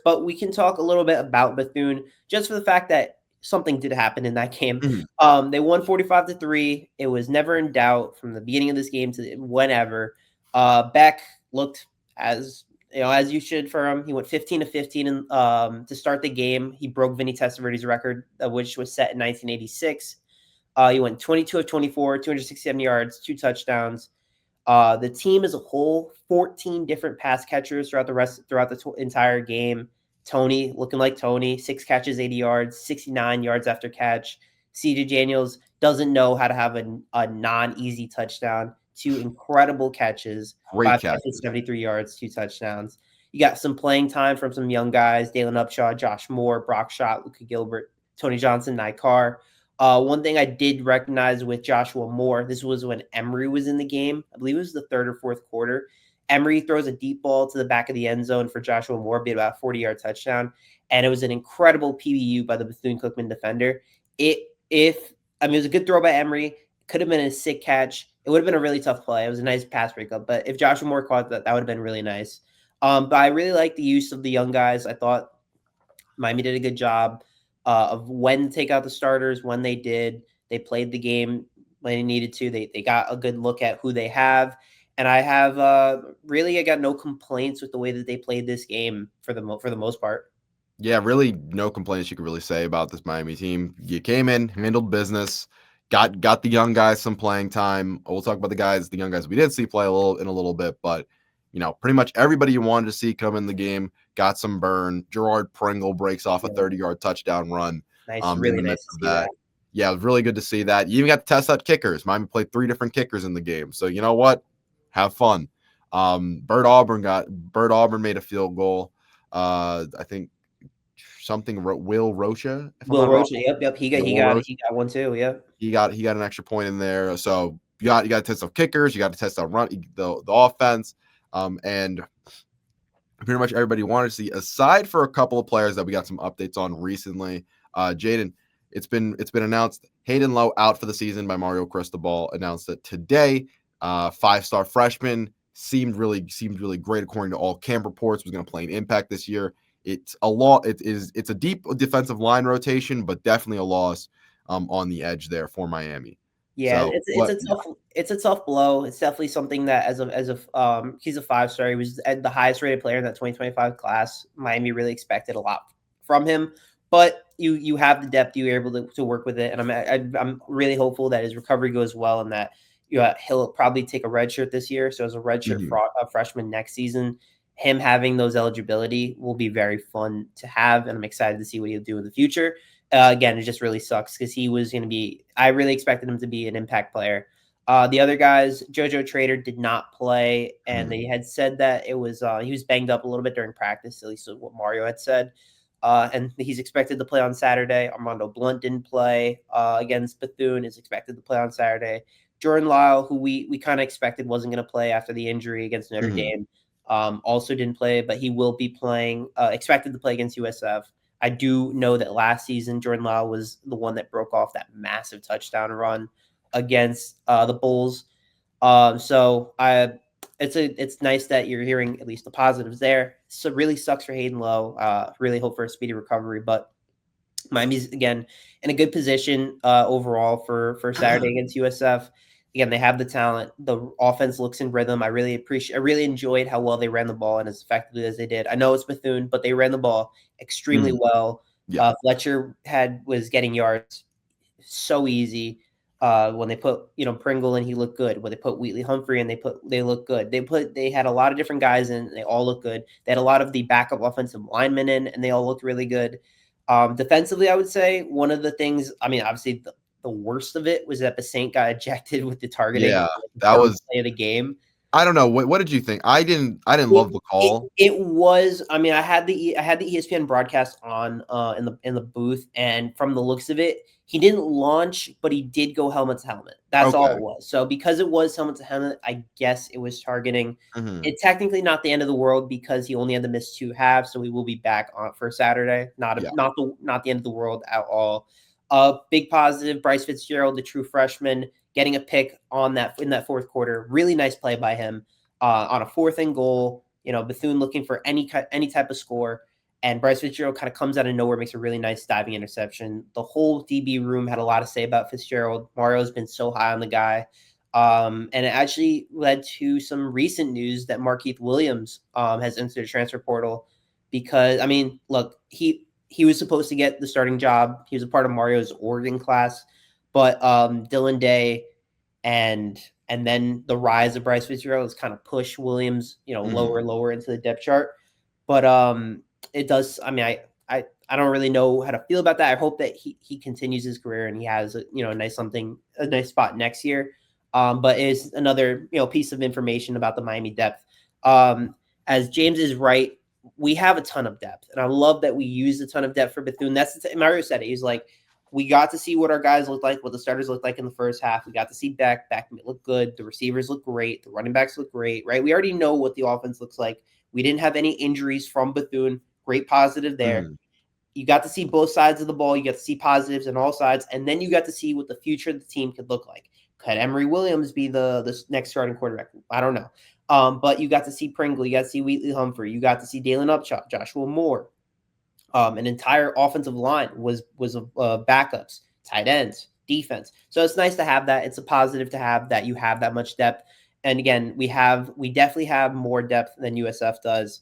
but we can talk a little bit about Bethune just for the fact that something did happen in that game. They won 45-3. It was never in doubt from the beginning of this game to whenever. Beck looked as you should for him. He went 15-15 to start the game. He broke Vinny Testaverde's record, which was set in 1986. He went 22 of 24, 267 yards, 2 touchdowns. The team as a whole, 14 different pass catchers throughout the entire game. Tony looking like Tony, 6 catches, 80 yards, 69 yards after catch. CJ Daniels doesn't know how to have a non-easy touchdown. 2 incredible catches, Great 5 catches. catches, 73 yards, 2 touchdowns. You got some playing time from some young guys: Dalen Upshaw, Josh Moore, Brock Schott, Luka Gilbert, Tony Johnson, Nye Carr. One thing I did recognize with Joshua Moore, this was when Emery was in the game. I believe it was the 3rd or 4th quarter. Emery throws a deep ball to the back of the end zone for Joshua Moore, be about a 40-yard touchdown. And it was an incredible PBU by the Bethune-Cookman defender. It was a good throw by Emery. It could have been a sick catch. It would have been a really tough play. It was a nice pass breakup. But if Joshua Moore caught that, that would have been really nice. But I really like the use of the young guys. I thought Miami did a good job of when to take out the starters, when they did. They played the game when they needed to. They got a good look at who they have. And I have I got no complaints with the way that they played this game for the most part. Yeah, really no complaints you could really say about this Miami team. You came in, handled business, got the young guys some playing time. We'll talk about the young guys we did see play a little bit, but pretty much everybody you wanted to see come in the game got some burn. Gerard Pringle breaks off a 30-yard touchdown run. Nice, really nice to see that. Yeah, it was really good to see that. You even got to test out kickers. Miami played 3 different kickers in the game. So you know what? Have fun. Bert Auburn made a field goal. I think Will Rocha. Yep. He got one too. Yep. He got an extra point in there. So you got to test out kickers. You got to test out the offense. And pretty much everybody wanted to see, aside for a couple of players that we got some updates on recently. Jaden, it's been announced Hayden Lowe out for the season by Mario Cristobal. Announced it today. 5-star freshman, seemed really great according to all camp reports. Was going to play an impact this year. It's a deep defensive line rotation, but definitely a loss on the edge there for Miami. Yeah, so, it's a tough blow. It's definitely something that as he's a 5-star. He was the highest rated player in that 2025 class. Miami really expected a lot from him, but you have the depth. You're able to work with it, and I'm really hopeful that his recovery goes well and that he'll probably take a redshirt this year. So as a redshirt freshman next season, him having those eligibility will be very fun to have, and I'm excited to see what he'll do in the future. Again, it just really sucks because he was going to be – I really expected him to be an impact player. The other guys, JoJo Trader did not play, and they had said that it was he was banged up a little bit during practice, at least what Mario had said. And he's expected to play on Saturday. Armando Blunt didn't play against Bethune, is expected to play on Saturday. Jordan Lyle, who we kind of expected wasn't going to play after the injury against Notre Dame, also didn't play, but he will be playing, expected to play against USF. I do know that last season, Jordan Lyle was the one that broke off that massive touchdown run against the Bulls. So it's nice that you're hearing at least the positives there. So it really sucks for Hayden Lowe. Really hope for a speedy recovery, but Miami's again in a good position overall for Saturday against USF. Again, they have the talent. The offense looks in rhythm. I really enjoyed how well they ran the ball and as effectively as they did. I know it's Bethune, but they ran the ball extremely well. Yeah. Fletcher was getting yards so easy. When they put Pringle in, he looked good. When they put Wheatley Humphrey in, they look good. They had a lot of different guys in, and they all look good. They had a lot of the backup offensive linemen in, and they all looked really good. Defensively, I would say one of the things. I mean, obviously the worst of it was that Basaint got ejected with the targeting. Yeah, that was play of the game. I don't know. What did you think? I didn't love the call. It was. I mean, I had the ESPN broadcast on in the booth, and from the looks of it, he didn't launch, but he did go helmet to helmet. That's all it was. So because it was helmet to helmet, I guess it was targeting. It's technically not the end of the world because he only had to miss 2 halves, so we will be back on for Saturday. Not the end of the world at all. Big positive, Bryce Fitzgerald, the true freshman, getting a pick in that 4th quarter. Really nice play by him on a 4th and goal. Bethune looking for any type of score, And Bryce Fitzgerald kind of comes out of nowhere, makes a really nice diving interception. The whole DB room had a lot to say about Fitzgerald. Mario's been so high on the guy. And it actually led to some recent news that Markeith Williams has entered the transfer portal because, I mean, look, he was supposed to get the starting job. He was a part of Mario's Oregon class, but Dylan Day and then the rise of Bryce Fitzgerald has kind of pushed Williams, lower and lower into the depth chart. But it does. I mean, I don't really know how to feel about that. I hope that he continues his career and he has a nice spot next year. But it's another piece of information about the Miami depth. As James is right, we have a ton of depth, and I love that we use a ton of depth for Bethune. Mario said it. He's like, we got to see what our guys look like, what the starters look like in the first half. We got to see Beck look good. The receivers look great. The running backs look great, right? We already know what the offense looks like. We didn't have any injuries from Bethune. Great positive there. You got to see both sides of the ball. You got to see positives on all sides. And then you got to see what the future of the team could look like. Could Emory Williams be the next starting quarterback? I don't know. But you got to see Pringle. You got to see Wheatley Humphrey. You got to see Dalen Upshaw, Joshua Moore. An entire offensive line was backups, tight ends, defense. So it's nice to have that. It's a positive to have that you have that much depth. And again, we definitely have more depth than USF does.